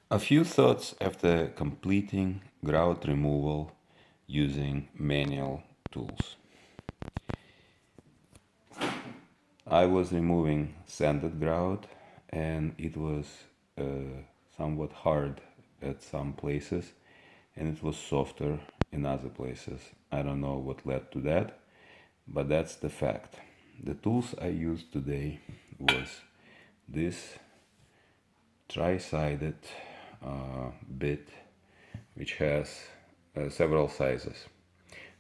A few thoughts after completing grout removal using manual tools. I was removing sanded grout and it was somewhat hard at some places and it was softer in other places. I don't know what led to that, but that's the fact. The tools I used today was this tri-sided bit which has several sizes.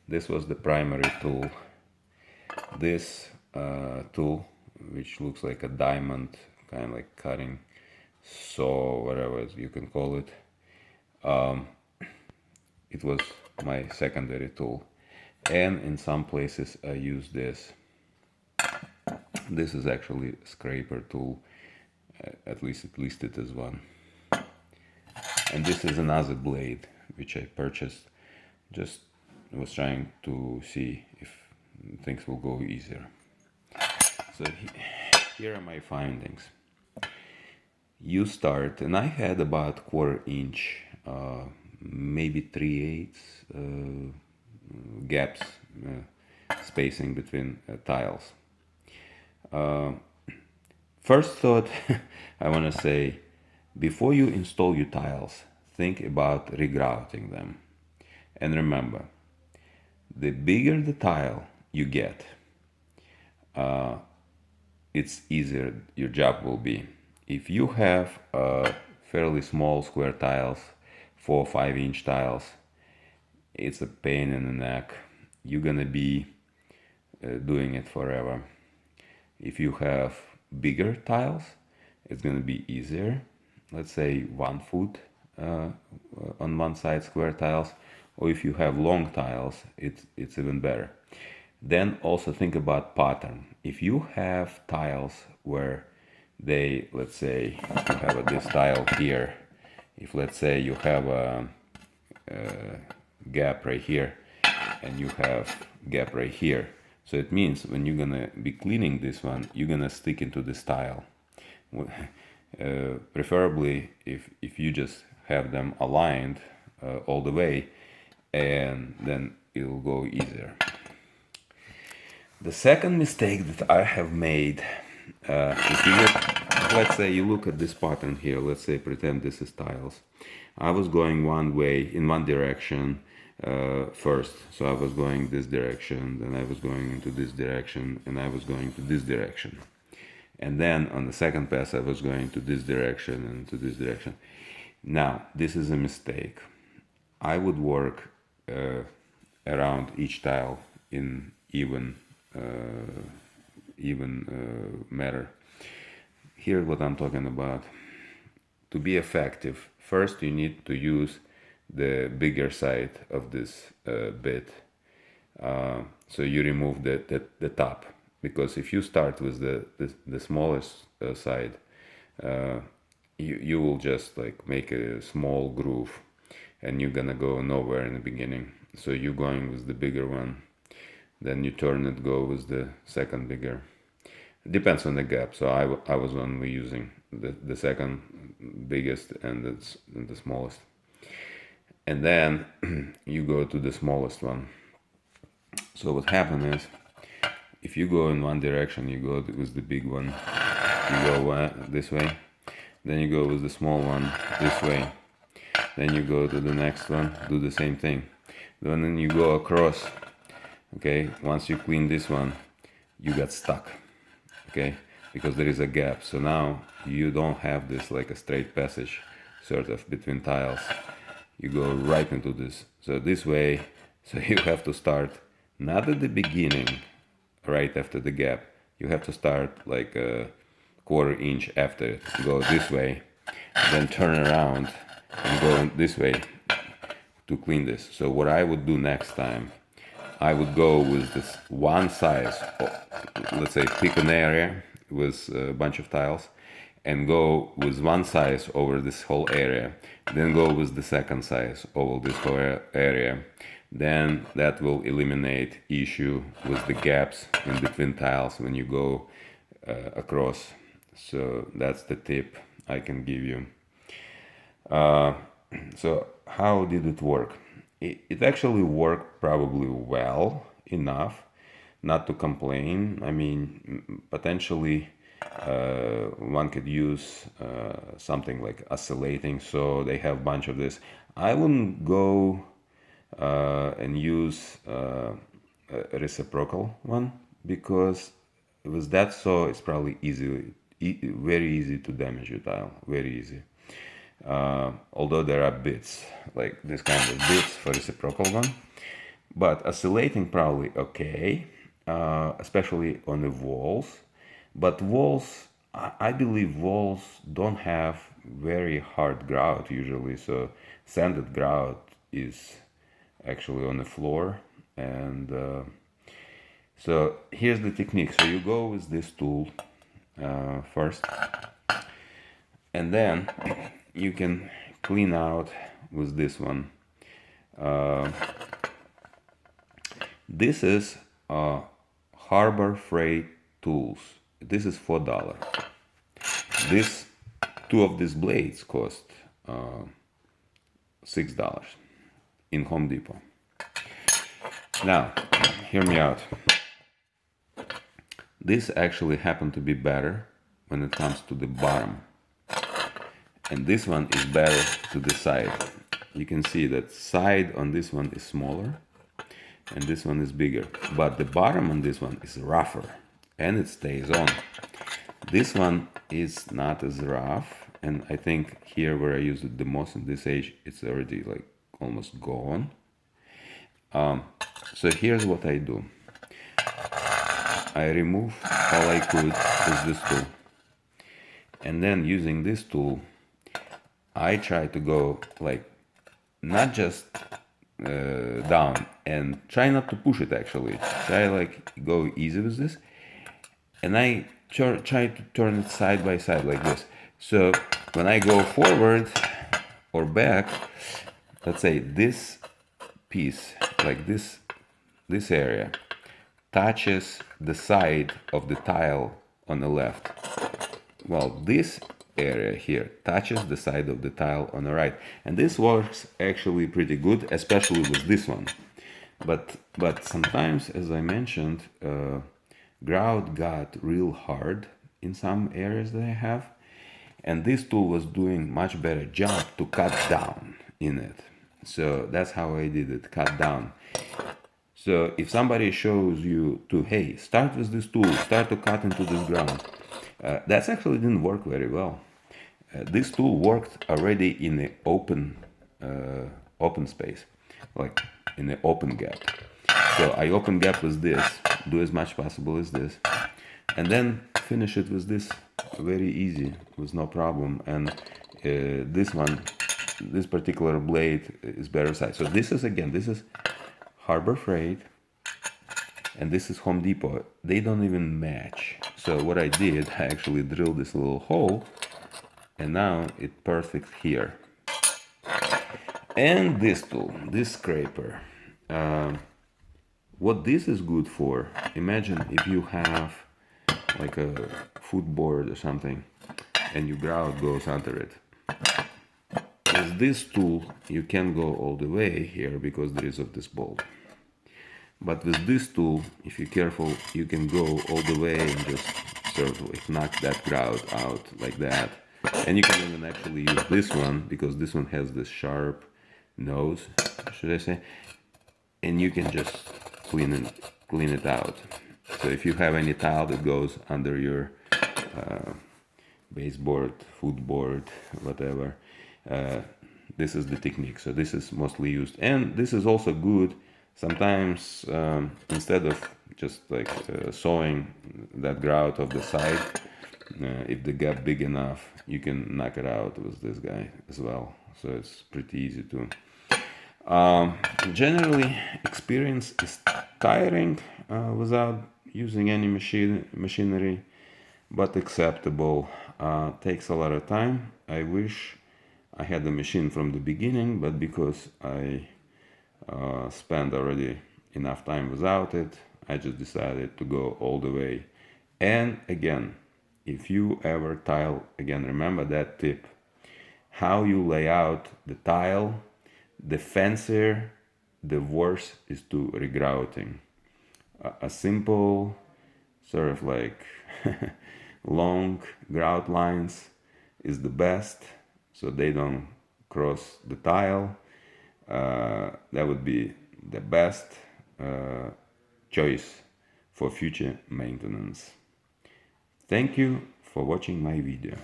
This was the primary tool. This tool, which looks like a diamond, kind of like cutting saw, whatever you can call it, it was my secondary tool. And in some places I use this. This is actually a scraper tool, at least it listed as one. And this is another blade which I purchased. Just was trying to see if things will go easier. So here are my findings. You start, and I had about 1/4 inch, maybe 3/8 gaps, spacing between tiles. First thought I want to say, before you install your tiles, think about regrouting them. And remember, the bigger the tile you get, it's easier your job will be. If you have fairly small square tiles, 4 or 5 inch tiles, it's a pain in the neck. You're gonna be doing it forever. If you have bigger tiles, it's gonna be easier. Let's say 1 foot on one side square tiles, or if you have long tiles, it's even better. Then also think about pattern. If you have tiles where they, let's say you have this tile here, if let's say you have a gap right here and you have gap right here, so it means when you're gonna be cleaning this one, you're gonna stick into this tile. Preferably if you just have them aligned all the way, and then it'll go easier. The second mistake that I have made, if you look, let's say you look at this pattern here, let's say pretend this is tiles. I was going one way, in one direction first, so I was going this direction, then I was going into this direction, and I was going to this direction. And then on the second pass I was going to this direction and to this direction. Now, this is a mistake. I would work around each tile in even matter. Here's what I'm talking about. To be effective, first you need to use the bigger side of this bit. So you remove the top, because if you start with the smallest side, you will just like make a small groove and you're gonna go nowhere in the beginning. So you're going with the bigger one, then you turn it, go with the second bigger. It depends on the gap. So I was only using the second biggest and the smallest. And then you go to the smallest one. So what happens is, if you go in one direction, you go with the big one, you go this way, then you go with the small one this way, then you go to the next one, do the same thing, then you go across. Okay, once you clean this one, you got stuck, okay, because there is a gap. So now you don't have this like a straight passage sort of between tiles. You go right into this. So this way, so you have to start not at the beginning, right after the gap. You have to start like a 1/4 inch after it. Go this way, then turn around and go this way to clean this. So what I would do next time, I would go with this one size, let's say pick an area with a bunch of tiles and go with one size over this whole area, then go with the second size over this whole area. Then that will eliminate issue with the gaps in between tiles when you go across. So that's the tip I can give you. Uh, so how did it work? It actually worked probably well enough not to complain. I mean, potentially one could use something like oscillating, so they have a bunch of this. I wouldn't go and use a reciprocal one, because with that saw it's probably very easy to damage your tile, very easy. Although there are bits, like this kind of bits for reciprocal one. But oscillating probably okay, especially on the walls. But walls, I believe walls don't have very hard grout usually, so sanded grout is actually on the floor. And so here's the technique. So you go with this tool first, and then you can clean out with this one. This is Harbor Freight tools. This is $4. This two of these blades cost $6 in Home Depot. Now, hear me out. This actually happened to be better when it comes to the bottom, and this one is better to the side. You can see that side on this one is smaller and this one is bigger, but the bottom on this one is rougher and it stays on. This one is not as rough, and I think here where I used it the most in this age, it's already like almost gone. So here's what I do. I remove all I could with this tool, and then using this tool I try to go like not just down, and try not to push it actually. Try like go easy with this, and I try to turn it side by side like this. So when I go forward or back, let's say this piece, like this area, touches the side of the tile on the left. Well, this area here touches the side of the tile on the right, and this works actually pretty good, especially with this one. But sometimes, as I mentioned, grout got real hard in some areas that I have, and this tool was doing much better job to cut down in it. So that's how I did it, cut down. So if somebody shows you to, hey, start with this tool, start to cut into this ground, that actually didn't work very well. This tool worked already in the open space, like in the open gap. So I open gap with this, do as much possible as this, and then finish it with this very easy, with no problem. And this one, this particular blade is better size. So this is, again, this is Harbor Freight, and this is Home Depot. They don't even match. So what I did, I actually drilled this little hole, and now it's perfect here. And this tool, this scraper, what this is good for, imagine if you have like a footboard or something and your grout goes under it. With this tool you can go all the way here because there is of this bolt. But with this tool, if you're careful, you can go all the way and just sort of like knock that grout out like that. And you can even actually use this one, because this one has this sharp nose, should I say, and you can just clean it out. So if you have any tile that goes under your baseboard, footboard, whatever, this is the technique. So this is mostly used, and this is also good sometimes. Instead of just like sawing that grout of the side, if the gap big enough, you can knock it out with this guy as well. So it's pretty easy to. Generally, experience is tiring without using any machinery, but acceptable. Takes a lot of time. I wish I had the machine from the beginning, but because I spent already enough time without it, I just decided to go all the way. And again, if you ever tile, again, remember that tip. how you lay out the tile, the fancier, the worse is to regrouting. A simple sort of like long grout lines is the best, so they don't cross the tile. That would be the best choice for future maintenance. Thank you for watching my video.